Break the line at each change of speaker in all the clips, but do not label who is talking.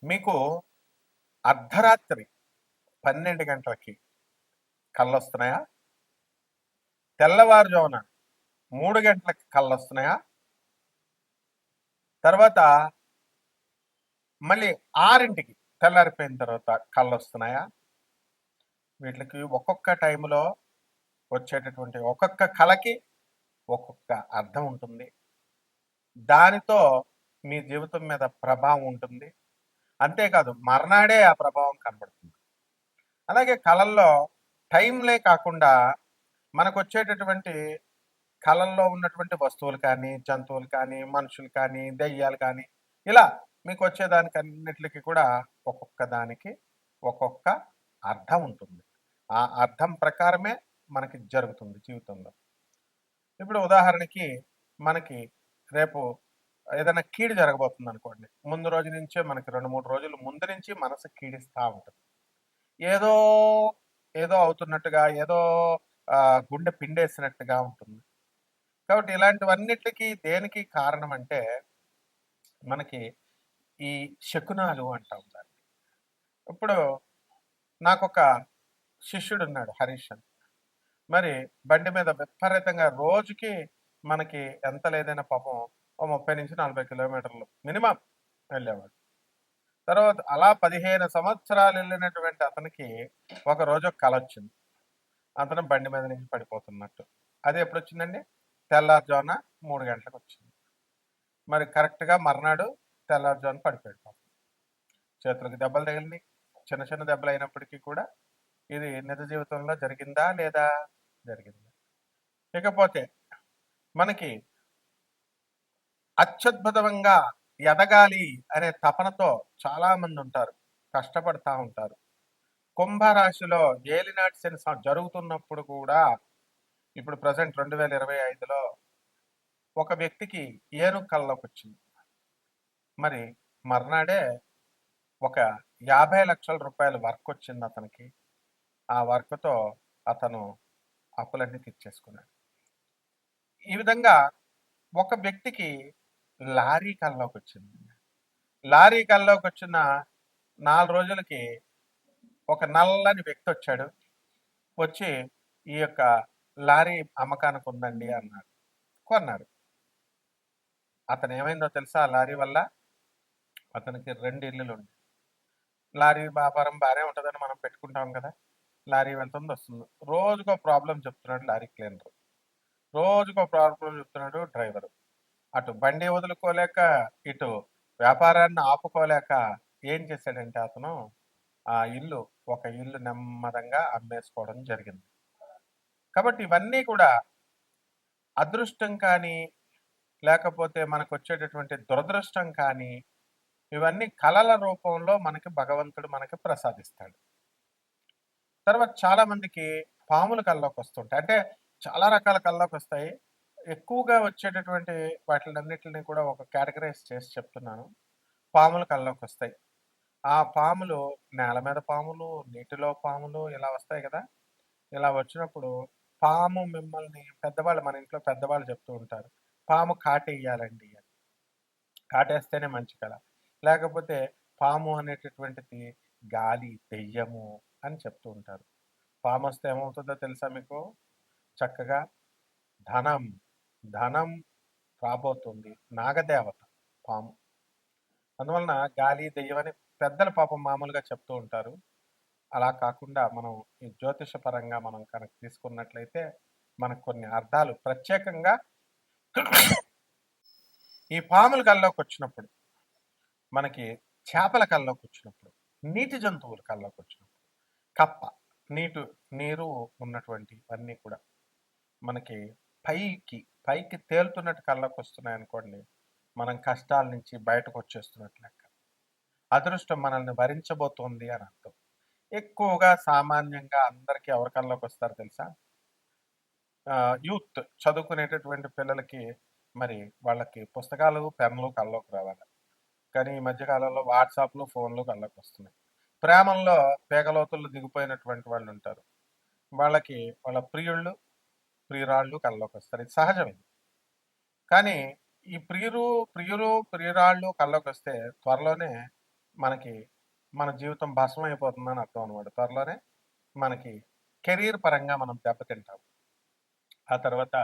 మీకు అర్ధరాత్రి 12 గంటలకి కళ్ళొస్తున్నాయా? తెల్లవారుజామున 3 గంటలకి కళ్ళొస్తున్నాయా? తర్వాత మళ్ళీ 6ంటికి తెల్లారిపోయిన తర్వాత కళ్ళొస్తున్నాయా? వీటికి ఒక్కొక్క టైంలో వచ్చేటటువంటి ఒక్కొక్క కళకి ఒక్కొక్క అర్థం ఉంటుంది. దానితో మీ జీవితం మీద ప్రభావం ఉంటుంది. అంతేకాదు మర్నాడే ఆ ప్రభావం కనబడుతుంది. అలాగే కళల్లో టైంలే కాకుండా మనకొచ్చేటటువంటి కళల్లో ఉన్నటువంటి వస్తువులు కానీ, జంతువులు కానీ, మనుషులు కానీ, దెయ్యాలు కానీ ఇలా మీకు వచ్చేదానికన్నిటికి కూడా ఒక్కొక్క దానికి ఒక్కొక్క అర్థం ఉంటుంది. ఆ అర్థం ప్రకారమే మనకి జరుగుతుంది జీవితంలో. ఇప్పుడు ఉదాహరణకి మనకి రేపు ఏదైనా కీడు జరగబోతుంది అనుకోండి. ముందు రోజు నుంచే మనకి 2, 3 రోజులు ముందు నుంచి మనసు కీడిస్తా ఉంటుంది. ఏదో ఏదో అవుతున్నట్టుగా, ఏదో గుండె పిండేసినట్టుగా ఉంటుంది. కాబట్టి ఇలాంటివన్నిటికి దేనికి కారణం అంటే మనకి ఈ శకునాలు అంటాం దాన్ని. ఇప్పుడు నాకొక శిష్యుడున్నాడు హరీష్ అని. మరి బండి మీద విపరీతంగా రోజుకి మనకి ఎంత లేదైనా పాపం ఓ 30-40 కిలోమీటర్లు మినిమం వెళ్ళేవాడు. తర్వాత అలా 15 సంవత్సరాలు వెళ్ళినటువంటి అతనికి ఒక రోజు ఒక కల వచ్చింది. అతను బండి మీద నుంచి పడిపోతున్నట్టు. అది ఎప్పుడొచ్చిందండి? తెల్లారుజామున 3 గంటలకు వచ్చింది. మరి కరెక్ట్‌గా మర్నాడు తెల్లారుజామున పడిపోయాడు పాపం. చేతులకు దెబ్బలు తగిలినాయి. చిన్న చిన్న దెబ్బలు అయినప్పటికీ కూడా ఇది నిజ జీవితంలో జరిగిందా? లేదా? జరిగింది. ఇకపోతే మనకి అత్యద్భుతంగా ఎదగాలి అనే తపనతో చాలా మంది ఉంటారు. కష్టపడతా ఉంటారు. కుంభరాశిలో ఏలినాటి శని జరుగుతున్నప్పుడు కూడా ఇప్పుడు ప్రెజెంట్ 2025లో ఒక వ్యక్తికి ఏనుగు కల్లోకి వచ్చింది. మరి మర్నాడే ఒక 50 లక్షల రూపాయల వర్క్ వచ్చింది అతనికి. ఆ వర్క్‌తో అతను అప్పులన్నీ తీర్చేసుకున్నాడు. ఈ విధంగా ఒక వ్యక్తికి లారీ కల్లోకి వచ్చింది. లారీ కల్లోకి వచ్చిన 4 రోజులకి ఒక నల్లని వ్యక్తి వచ్చాడు. వచ్చి ఈ యొక్క లారీ అమ్మకానికి ఉందండి అన్నాడు. కొన్నాడు. అతను ఏమైందో తెలుసా? ఆ లారీ వల్ల అతనికి 2 ఇల్లులుండి. లారీ వ్యాపారం బానే ఉంటదని మనం పెట్టుకుంటాం కదా! లారీ వెళ్తుంది, వస్తుంది. రోజుకో ప్రాబ్లమ్ చెప్తున్నాడు లారీ క్లీనరు. రోజుకో ప్రాబ్లమ్ చెప్తున్నాడు డ్రైవరు. అటు బండి వదులుకోలేక, ఇటు వ్యాపారాన్ని ఆపుకోలేక ఏం చేశాడంటే అతను ఆ ఒక ఇల్లు నెమ్మదంగా అమ్మేసుకోవడం జరిగింది. కాబట్టి ఇవన్నీ కూడా అదృష్టం కానీ, లేకపోతే మనకొచ్చేటటువంటి దురదృష్టం కానీ, ఇవన్నీ కళల రూపంలో మనకి భగవంతుడు మనకి ప్రసాదిస్తాడు. తర్వాత చాలా మందికి పాములు కల్లోకొస్తుంటాయి. అంటే చాలా రకాల కల్లోకొస్తాయి. ఎక్కువగా వచ్చేటటువంటి వాటిలన్నిటిని కూడా ఒక కేటగరైజ్ చేసి చెప్తున్నాను. పాములు కల్లోకొస్తాయి. ఆ పాములు నేల మీద పాములు, నీటిలో పాములు ఇలా వస్తాయి కదా! ఇలా వచ్చినప్పుడు పాము మిమ్మల్ని పెద్దవాళ్ళు మన ఇంట్లో పెద్దవాళ్ళు చెప్తూ ఉంటారు. పాము కాటేయాలండి అని. కాటేస్తేనే మంచి కళ. లేకపోతే పాము అనేటటువంటిది గాలి, దెయ్యము అని చెప్తూ ఉంటారు. పామొస్తే ఏమవుతుందో తెలుసా మీకు? చక్కగా ధనం, ధనం రాబోతుంది. నాగదేవత పాము. అందువలన గాలి, దెయ్యం అని పెద్దలు పాపం మామూలుగా చెప్తూ ఉంటారు. అలా కాకుండా మనం ఈ జ్యోతిష పరంగా మనం కనుక తీసుకున్నట్లయితే మనకు కొన్ని అర్థాలు ప్రత్యేకంగా ఈ పాముల కల్లోకొచ్చినప్పుడు, మనకి చేపల కల్లోకొచ్చినప్పుడు, నీటి జంతువుల కల్లోకొచ్చినప్పుడు, కప్ప, నీరు ఉన్నటువంటివన్నీ కూడా మనకి పైకి పైకి తేలుతున్నట్టు కల్లోకొస్తున్నాయనుకోండి, మనం కష్టాల నుంచి బయటకొచ్చేస్తున్నట్లు లెక్క. అదృష్టం మనల్ని వరించబోతోంది అని అర్థం. ఎక్కువగా సామాన్యంగా అందరికీ ఎవరి కల్లోకొస్తారు తెలుసా? యూత్ చదువుకునేటటువంటి పిల్లలకి మరి వాళ్ళకి పుస్తకాలు, పెన్నులు కల్లోకి రావాలి. కానీ ఈ మధ్య కాలంలో వాట్సాప్‌లు, ఫోన్‌లు కల్లోకొస్తున్నాయి. ప్రేమల్లో పేగలోతుల్లో దిగిపోయినటువంటి వాళ్ళుంటారు. వాళ్ళకి వాళ్ళ ప్రియురాళ్ళు కల్లోకొస్తారు. ఇది సహజమే. కానీ ఈ ప్రియులు, ప్రియురాళ్ళు కల్లోకొస్తే త్వరలోనే మనకి మన జీవితం భస్మం అయిపోతుందని అర్థం అనమాట. త్వరలోనే మనకి కెరీర్ పరంగా మనం దెబ్బతింటాం. ఆ తర్వాత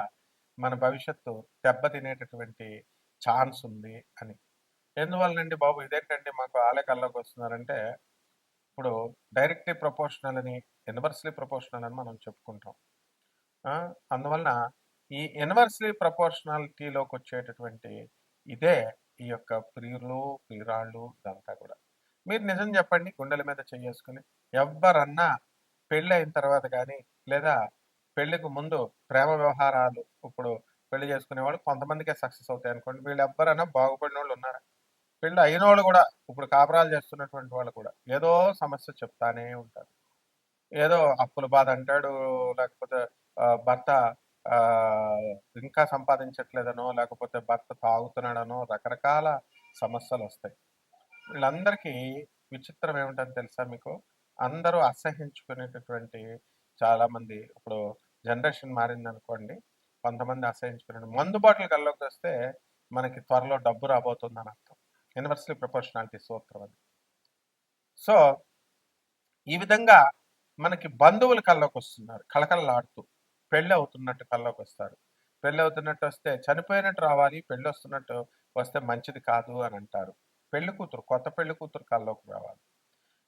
మన భవిష్యత్తు దెబ్బతినేటటువంటి ఛాన్స్ ఉంది అని. ఎందువల్లనండి బాబు ఇదేంటండి మాకు ఆలే కల్లోకొస్తున్నారంటే, ఇప్పుడు డైరెక్ట్‌లీ ప్రపోర్షనల్ అని, ఇన్వర్స్‌లీ ప్రపోర్షనల్ అని మనం చెప్పుకుంటాం. ఆ! అందువలన ఈ ఇన్వర్స్‌లీ ప్రపోర్షనాలిటీలోకొచ్చేటటువంటి ఇదే ఈ యొక్క ప్రియులు, ప్రియురాళ్ళు ఇదంతా కూడా. మీరు నిజం చెప్పండి గుండెల మీద చెయ్యేసుకొని, ఎవ్వరన్నా పెళ్ళయిన తర్వాత గానీ, లేదా పెళ్ళికి ముందు ప్రేమ వ్యవహారాలు ఇప్పుడు పెళ్లి చేసుకునేవాళ్ళు కొంతమందికే సక్సెస్ అవుతాయనుకోండి. వీళ్ళెవ్వరైనా బాగుపడినోళ్ళున్నారా? పెళ్లి అయినోళ్ళు గూడా, ఇప్పుడు కాపురాలు చేస్తున్నటువంటి వాళ్ళు కూడా ఏదో సమస్య చెప్తానే ఉంటారు. ఏదో అప్పుల బాధ అంటాడు, లేకపోతే భర్త ఆహ్, ఇంకా సంపాదించట్లేదనో, లేకపోతే భర్త తాగుతున్నాడనో రకరకాల సమస్యలొస్తాయి. వీళ్ళందరికీ విచిత్రం ఏమిటని తెలుసా మీకు? అందరూ అసహ్యించుకునేటటువంటి చాలామంది ఇప్పుడు జనరేషన్ మారిందనుకోండి. కొంతమంది అసహ్యించుకునే మందు బాటిల్ కల్లోకొస్తే మనకి త్వరలో డబ్బు రాబోతుందని అర్థం. యూనివర్సల్లీ ప్రపోర్షనాలిటీ సూత్రం అది. సో, ఈ విధంగా మనకి బంధువులు కల్లోకొస్తున్నారు కళకళలాడుతూ. పెళ్ళవుతున్నట్టు కల్లోకొస్తారు. పెళ్ళవుతున్నట్టు వస్తే చనిపోయినట్టు రావాలి, పెళ్ళొస్తున్నట్టు వస్తే మంచిది కాదు అనంటారు. పెళ్లి కూతురు, కొత్త పెళ్లి కూతురు కల్లోకి రావాలి.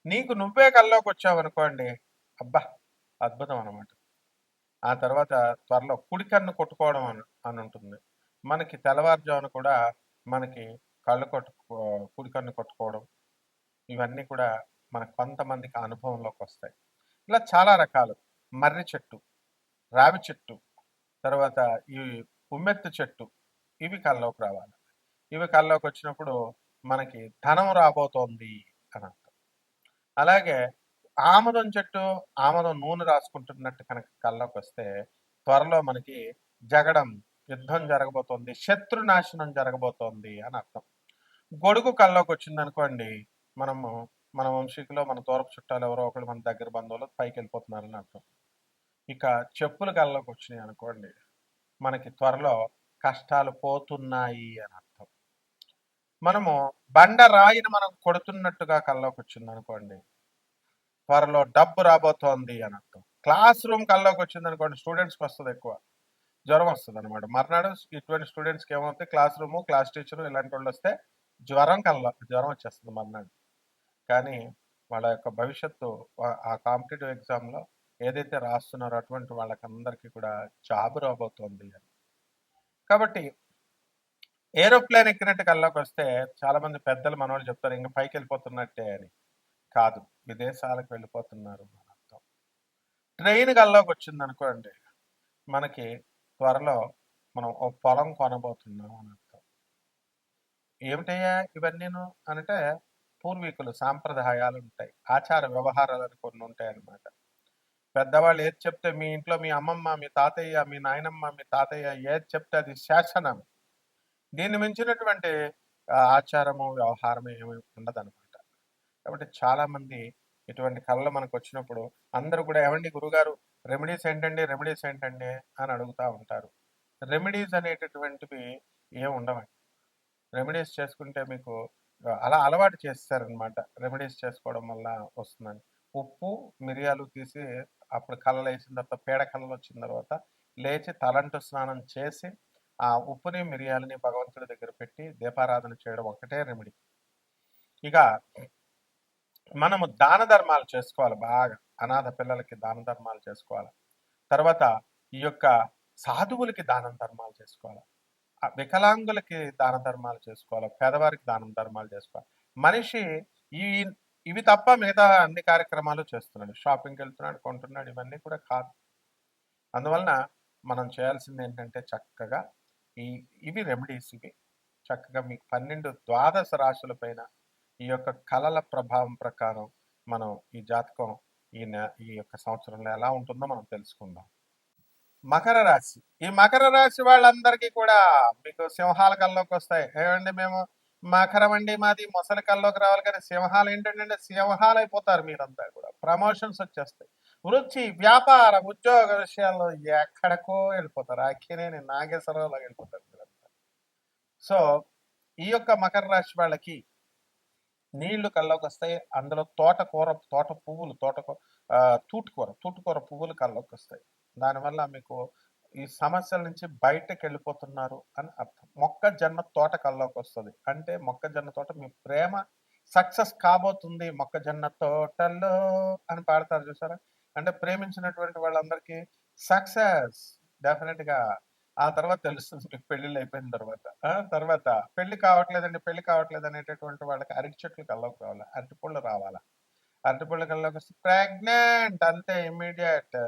నీకు నువ్వే కల్లోకొచ్చావనుకోండి, అబ్బా! అద్భుతం అనమాట. ఆ తర్వాత త్వరలో కుడి కన్ను కొట్టుకోవడం అనుంటుంది. మనకి తెల్లవారుజామున కూడా మనకి కళ్ళు కుడి కన్ను కొట్టుకోవడం, ఇవన్నీ కూడా మనకు కొంతమందికి అనుభవంలోకొస్తాయి. ఇలా చాలా రకాలు. మర్రి చెట్టు, రావి చెట్టు, తర్వాత ఈ ఉమ్మెత్తు చెట్టు, ఇవి కల్లోకి రావాలి. ఇవి కల్లోకొచ్చినప్పుడు మనకి ధనం రాబోతోంది అని అర్థం. అలాగే ఆమదం చెట్టు, ఆమదం నూనె రాసుకుంటున్నట్టు కనుక కల్లోకొస్తే త్వరలో మనకి జగడం, యుద్ధం జరగబోతోంది, శత్రునాశనం జరగబోతోంది అని అర్థం. గొడుగు కల్లోకొచ్చిందనుకోండి, మనము మన వంశీకులో మన దూరపు చుట్టాలు ఎవరో ఒకళ్ళు మన దగ్గర బంధువులు పైకెళ్ళిపోతున్నారని అర్థం. ఇక చెప్పులు కల్లోకొచ్చినాయి అనుకోండి, మనకి త్వరలో కష్టాలు పోతున్నాయి అని అర్థం. మనము బండరాయిని మనం కొడుతున్నట్టుగా కల్లోకొచ్చిందనుకోండి, త్వరలో డబ్బు రాబోతోంది అని అర్థం. క్లాస్ రూమ్ కల్లోకి వచ్చిందనుకోండి, స్టూడెంట్స్‌కి వస్తది ఎక్కువ. జ్వరం వస్తదనమాట. మర్నాడు ఇటువంటి స్టూడెంట్స్‌కి ఏమవుతాయి క్లాస్ రూము, క్లాస్ టీచరు ఇలాంటోళ్ళొస్తే జ్వరం వచ్చేస్తది మర్నాడు. కానీ వాళ్ళ యొక్క భవిష్యత్తు ఆ కాంపిటీటివ్ ఎగ్జామ్‌లో ఏదైతే రాస్తున్నారో అటువంటి వాళ్ళకందరికీ కూడా జాబ్ రాబోతోంది అని. కాబట్టి ఏరోప్లేన్ ఎక్కినట్టు కల్లోకొస్తే చాలామంది పెద్దలు మనోళ్ళు చెప్తారు ఇంక పైకెళ్ళిపోతున్నట్టే అని. కాదు. విదేశాలకు వెళ్ళిపోతున్నారు అని అర్థం. ట్రైన్ కల్లోకొచ్చిందనుకోండి, మనకి త్వరలో మనం ఓ పొలం కొనబోతున్నాం అని అర్థం. ఏమిటయ్యా ఇవన్నీను అనంటే, పూర్వీకులు సాంప్రదాయాలుంటాయి. ఆచార వ్యవహారాలని కొన్నుంటాయనమాట. పెద్దవాళ్ళు ఏది చెప్తే మీ ఇంట్లో మీ అమ్మమ్మ, మీ తాతయ్య, మీ నాయనమ్మ, మీ తాతయ్య ఏది చెప్తే అది శాసనం. దీన్ని మించినటువంటి ఆచారము, వ్యవహారం ఏమి ఉండదనమాట. కాబట్టి చాలామంది ఇటువంటి కళలు మనకొచ్చినప్పుడు అందరూ కూడా "ఏవండీ గురువుగారు రెమెడీస్ ఏంటండి? రెమెడీస్ ఏంటండి?" అని అడుగుతా ఉంటారు. రెమెడీస్ అనేటటువంటివి ఏమి ఉండవండి. రెమెడీస్ చేసుకుంటే మీకు అలా అలవాటు చేసేసారనమాట. రెమెడీస్ చేసుకోవడం వల్ల వస్తుందని. ఉప్పు, మిరియాలు తీసి అప్పుడు కళ్ళలేసిన తర్వాత పేడ కళ్ళలొచ్చిన తర్వాత లేచి తలంటు స్నానం చేసి, ఆ ఉప్పుని, మిరియాలని భగవంతుడి దగ్గర పెట్టి దీపారాధన చేయడం ఒకటే రెమెడీ. ఇక మనము దాన ధర్మాలు చేసుకోవాలి బాగా. అనాథ పిల్లలకి దాన ధర్మాలు చేసుకోవాలి. తర్వాత ఈ యొక్క సాధువులకి దానం ధర్మాలు చేసుకోవాలి. వికలాంగులకి దాన ధర్మాలు చేసుకోవాలి. పేదవారికి దానం ధర్మాలు చేసుకోవాలి. మనిషి ఈ ఇవి తప్ప మిగతా అన్ని కార్యక్రమాలు చేస్తున్నాడు. షాపింగ్‌కెళ్తున్నాడు, కొంటున్నాడు ఇవన్నీ కూడా కాదు. అందువలన మనం చేయాల్సిందేంటంటే చక్కగా ఈ ఇవి రెమెడీస్ ఇవి. చక్కగా మీకు 12 ద్వాదశ రాశుల పైన ఈ యొక్క కళల ప్రభావం ప్రకారం మనం ఈ జాతకం ఈ యొక్క సంవత్సరంలో ఎలా ఉంటుందో మనం తెలుసుకుందాం. మకర రాశి. ఈ మకర రాశి వాళ్ళందరికీ కూడా మీకు సింహాల కల్లోకి వస్తాయి. ఏమండి మేము మకరం అండి మాది మొసలి కల్లోకి రావాలి కానీ సింహాలు ఏంటంటే సింహాలు అయిపోతారు మీరంతా కూడా. ప్రమోషన్స్ వచ్చేస్తాయి. వృత్తి, వ్యాపార, ఉద్యోగ విషయాల్లో ఎక్కడికో వెళ్ళిపోతారు. అక్కినేని నాగేశ్వరరావులాగా వెళ్ళిపోతారు మీరంతా. సో ఈ యొక్క మకర రాశి వాళ్ళకి నీళ్లు కల్లోకొస్తాయి. అందులో తోట పువ్వులు, తూటుకూర పువ్వులు కల్లోకొస్తాయి. దానివల్ల మీకు ఈ సమస్యల నుంచి బయటకెళ్ళిపోతున్నారు అని అర్థం. మొక్కజొన్న తోట కల్లోకొస్తది. అంటే మొక్కజొన్న తోట మీ ప్రేమ సక్సెస్ కాబోతుంది మొక్కజొన్న తోటలో అని పాడతారు చూసారా? అంటే ప్రేమించినటువంటి వాళ్ళందరికీ సక్సెస్ డెఫినిట్‌గా. ఆ తర్వాత తెలుస్తుంది మీకు పెళ్ళిళ్ళు అయిపోయిన తర్వాత. తర్వాత పెళ్లి కావట్లేదు అనేటటువంటి వాళ్ళకి అరటి చెట్లు కల్లోకి రావాలా, అరటిపళ్ళు రావాలా. అరటిపళ్ళు కల్లోకొస్తే ప్రెగ్నెంట్ అంతే ఇమ్మీడియేట్.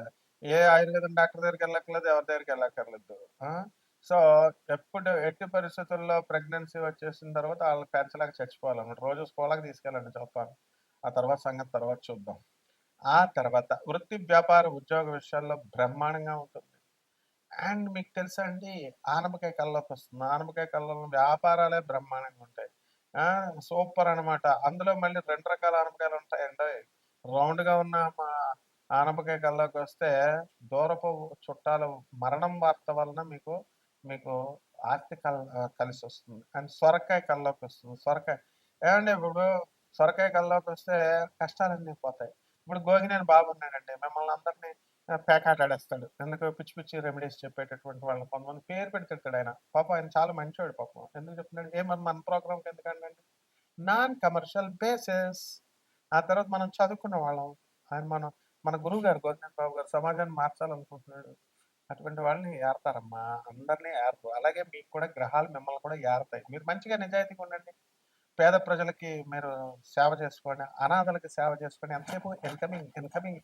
ఏ ఆయుర్వేదం డాక్టర్ దగ్గరికి వెళ్ళక్కర్లేదు, ఎవరి దగ్గరికి వెళ్ళక్కర్లేదు. ఆ! సో, ఎట్టి పరిస్థితుల్లో ప్రెగ్నెన్సీ వచ్చేసిన తర్వాత ఆళ్ళు పెంచలేక చచ్చిపోవాలన్నమాట. రోజు స్కూల్‌కి తీసుకెళ్ళండి చూస్తాను. ఆ తర్వాత సంగతి తర్వాత చూద్దాం. ఆ తర్వాత వృత్తి, వ్యాపార, ఉద్యోగ విషయాల్లో బ్రహ్మాండంగా ఉంటుంది. అండ్ మీకు తెలుసా అండి, ఆనపకాయ కల్లోకొస్తుంది. ఆనపకాయ కల్లలో వ్యాపారాలే బ్రహ్మాండంగా ఉంటాయి. సూపర్ అనమాట. అందులో మళ్ళీ 2 రకాల ఆనపకాయలుంటాయండోయ్. రౌండ్‌గా ఉన్న ఆనపకాయ కల్లోకొస్తే దూరపు చుట్టాల మరణం వార్త వలన మీకు ఆస్తి కలిసొస్తుంది. అండ్ సొరకాయ కల్లోకొస్తుంది. ఏవండీ ఇప్పుడు సొరకాయ కల్లోకొస్తే కష్టాలన్నీ పోతాయి. ఇప్పుడు గోగినేని బాబు ఉన్నాడండి. మిమ్మల్ని అందరిని పేకాటాడేస్తాడు. ఎందుకు పిచ్చి పిచ్చి రెమెడీస్ చెప్పేటటువంటి వాళ్ళని కొంతమంది పేరు పెట్టి తిడతాడాయన. పాపం ఆయన చాలా మంచోడు పాపం. ఎందుకు చెప్తున్నాడు? మరి మన ప్రోగ్రామ్‌కి ఎందుకండి అంటే, నాన్ కమర్షియల్ బేసిస్. ఆ తర్వాత మనం చదువుకున్న వాళ్ళం. ఆయన మన గురువుగారు గోవింద్ బాబు గారు సమాజాన్ని మార్చాలనుకుంటున్నాడు. అటువంటి వాళ్ళని ఏరతారమ్మా. అందరిని ఏరరు. అలాగే మీకు కూడా గ్రహాలు మిమ్మల్ని కూడా ఏరతాయి. మీరు మంచిగా నిజాయితీగా ఉండండి. పేద ప్రజలకి మీరు సేవ చేసుకోండి. అనాథలకి సేవ చేసుకోండి. ఎంతసేపు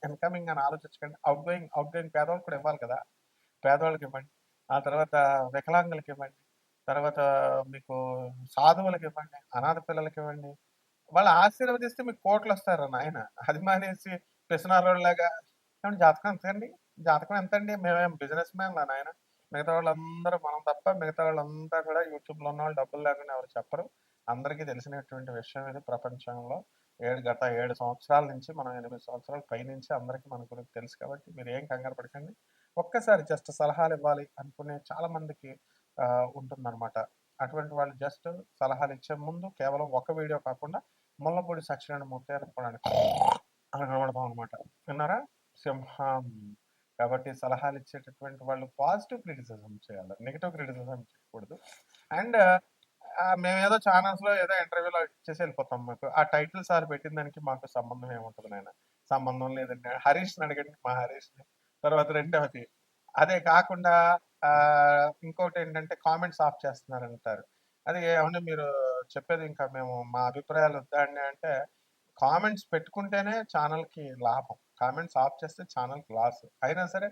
ఇన్‌కమింగ్ అని ఆలోచించకండి. ఔట్‌గోయింగ్ పేదవాళ్ళకి కూడా ఇవ్వాలి కదా! పేదవాళ్ళకి ఇవ్వండి. ఆ తర్వాత వికలాంగులకి ఇవ్వండి. తర్వాత మీకు సాధువులకి ఇవ్వండి. అనాథ పిల్లలకి ఇవ్వండి. వాళ్ళు ఆశీర్వదిస్తే మీకు కోట్లొస్తాయిరా నాయన. అది మానేసి పిసినారోళ్ళలాగా ఏవండీ జాతకం ఎంతండి? జాతకం ఎంతండి? మేమేం బిజినెస్ మ్యాన్‌లా నాయన? మిగతా వాళ్ళందరూ మనం తప్ప మిగతా వాళ్ళంతా కూడా యూట్యూబ్‌లో ఉన్నవాళ్ళు డబ్బులు లేకుండా ఎవరు చెప్పరు. అందరికీ తెలిసినటువంటి విషయం ఇది ప్రపంచంలో. 7 సంవత్సరాల నుంచి మనం 8 సంవత్సరాల పైనుంచి అందరికీ మన గురించి తెలుసు కాబట్టి మీరేం కంగారు పడకండి. ఒక్కసారి జస్ట్ సలహాలివ్వాలి అనుకునే చాలా మందికి ఉంటుందనమాట. అటువంటి వాళ్ళు జస్ట్ సలహాలిచ్చే ముందు కేవలం ఒక వీడియో కాకుండా ముల్లపూడి సత్యనారాయణమూర్తి అని చూడండి అని కనబడతాం అనమాట. విన్నారా? సింహం. కాబట్టి సలహాలిచ్చేటటువంటి వాళ్ళు పాజిటివ్ క్రిటిసిజం చేయాలి. నెగెటివ్ క్రిటిసిజం చేయకూడదు. అండ్ మేమేదో ఛానల్స్‌లో ఏదో ఇంటర్వ్యూలో ఇచ్చేసి వెళ్ళిపోతాం మాకు. ఆ టైటిల్స్ ఆళ్ళు పెట్టిన దానికి మాకు సంబంధం ఏముంటది నాయన? సంబంధం లేదండి. హరీష్‌ని అడగండి మా హరీష్‌ని. తర్వాత రెండవది అదే కాకుండా ఇంకోటేంటంటే కామెంట్స్ ఆఫ్ చేస్తున్నారంటారు. అది ఏవండీ మీరు చెప్పేది ఇంకా మేము మా అభిప్రాయాలు వద్దా అండి అంటే, కామెంట్స్ పెట్టుకుంటేనే ఛానల్‌కి లాభం. కామెంట్స్ ఆఫ్ చేస్తే ఛానల్‌కి లాస్. అయినా సరే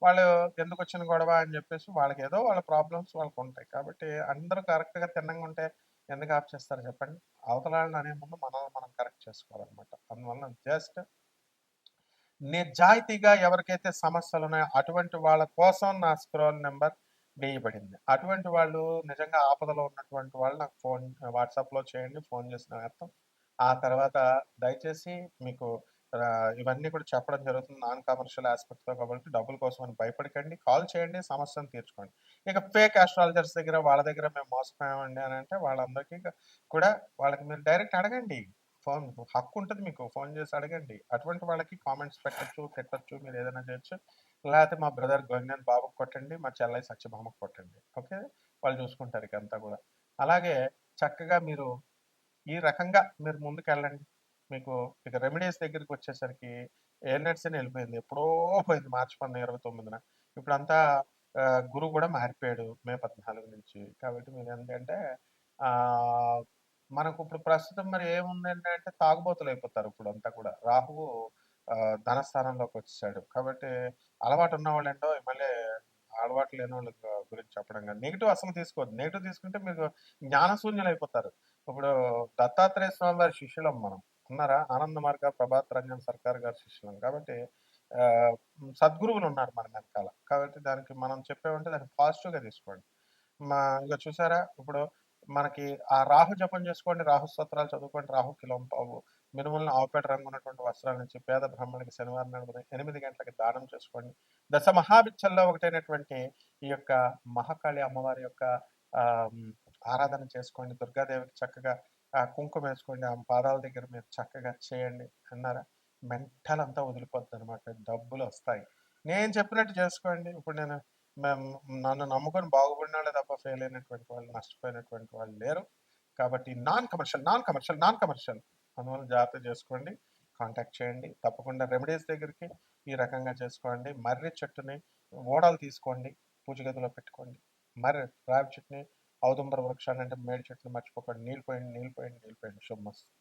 వాళ్ళు ఎందుకొచ్చిన గొడవ అని జెప్పేసి వాళ్ళకేదో వాళ్ళ ప్రాబ్లమ్స్ వాళ్ళకుంటాయి. కాబట్టి అందరూ కరెక్ట్‌గా తిన్నంగుంటే ఎందుకు ఆఫ్ చేస్తారు చెప్పండి? అవతలాళ్ళని అనే ముందు మనల్ని మనం కరెక్ట్ చేసుకోవాలనమాట. అందువలన జస్ట్ నిజాయితీగా ఎవరికైతే సమస్యలున్నాయో అటువంటి వాళ్ళ కోసం నా స్క్రోల్ నంబర్ వేయబడింది. అటువంటి వాళ్ళు నిజంగా ఆపదలో ఉన్నటువంటి వాళ్ళు నాకు వాట్సాప్‌లో చేయండి. ఫోన్ చేసి అర్థం. ఆ తర్వాత దయచేసి మీకు ఇవన్నీ కూడా చెప్పడం జరుగుతుంది. నాన్ కమర్షియల్ యాస్పెక్ట్‌తో కాబట్టి డబ్బుల కోసం అని భయపడకండి. కాల్ చేయండి. సమస్యను తీర్చుకోండి. ఇక ఫేక్ అస్ట్రాలజర్స్ దగ్గర వాళ్ళ దగ్గర మేము మోసపోయామండి అని అంటే వాళ్ళందరికీ కూడా వాళ్ళకి మీరు డైరెక్ట్ అడగండి. ఫోన్ హక్కుంటది మీకు. ఫోన్ చేసి అడగండి. అటువంటి వాళ్ళకి కామెంట్స్ పెట్టొచ్చు, తిట్టొచ్చు. మీరేదైనా చేయొచ్చు. లేతే మా బ్రదర్ గొంగెన్ బాబుకి కొట్టండి. మా చెల్లై సత్యభామకి కొట్టండి. ఓకే. వాళ్ళు చూసుకుంటారు ఇకంతా గూడా. అలాగే చక్కగా మీరు ఈ రకంగా మీరు ముందుకెళ్ళండి. మీకు ఇక రెమెడీస్ దగ్గరికొచ్చేసరికి ఏలినట్సని ఎళ్ళిపోయింది. ఎప్పుడో పోయింది మార్చి 29న. ఇప్పుడంతా గురువు గూడా మారిపోయాడు మే 14 నుంచి. కాబట్టి మీరేంటంటే ఆహ్, మనకిప్పుడు ప్రస్తుతం మరి ఏముందండి అంటే తాగుబోతులయిపోతారు ఇప్పుడంతా కూడా. రాహువు ధనస్థానంలోకొచ్చేసాడు. కాబట్టి అలవాటున్నవాళ్ళేంటో మళ్ళీ అలవాటు లేనోళ్ళ గురించి చెప్పడం గాని, నెగెటివ్ అసలు తీసుకోవద్దు. నెగెటివ్ తీసుకుంటే మీకు జ్ఞానశూన్యులయిపోతారు. ఇప్పుడు దత్తాత్రేయ స్వామి వారి శిష్యులం మనం. ఉన్నారా? ఆనంద మార్గ ప్రభాత్ రంజన్ సర్కార్ గారి శిష్యులం. కాబట్టి సద్గురువులున్నారు మన వెనకాల. కాబట్టి దానికి మనం చెప్పామంటే దాన్ని పాజిటివ్‌గా తీసుకోండి. ఇగ చూసారా? ఇప్పుడు మనకి ఆ రాహు జపం చేసుకోండి. రాహు స్తోత్రాలు చదువుకోండి. రాహు కిలోంపావు మినుములను ఆవుపేట రంగు ఉన్నటువంటి వస్త్రాల నుంచి పేద బ్రాహ్మణులకి శనివారం నాడు ఉదయం 8 గంటలకి దానం చేసుకోండి. దశ మహాభిక్షల్లో ఒకటైనటువంటి ఈ యొక్క మహాకాళి అమ్మవారి యొక్క ఆహ్, హ్మ్, ఆరాధన చేసుకోండి. దుర్గాదేవికి చక్కగా ఆ కుంకుమ వేసుకోండి, ఆమె పాదాల దగ్గర మీరు చక్కగా చేయండి అన్నారా, మెంటల్ అంతా వదిలిపోద్దనమాట. డబ్బులొస్తాయి. నేను చెప్పినట్టు చేసుకోండి. ఇప్పుడు మేము నన్ను నమ్ముకొని బాగుపడినోళ్ళే తప్ప ఫెయిల్ అయినటువంటి వాళ్ళు, నష్టపోయినటువంటి వాళ్ళు లేరు. కాబట్టి non commercial, non commercial, non commercial. అందువల్ల జాగ్రత్త చేసుకోండి. కాంటాక్ట్ చేయండి. తప్పకుండా రెమెడీస్ దగ్గరికి ఈ రకంగా చేసుకోండి. మర్రి చెట్టుని ఓడలు తీసుకోండి, పూజ గదిలో పెట్టుకోండి. మర్రి రావి చెట్టుని, ఔదుంబర వృక్షాన్ని అంటే మేడి చెట్లు మర్చిపోకండి. నీళ్ళు పోయండి, నీళ్ళు పోయండి, నీళ్ళు పోయండి. శుభమస్తు.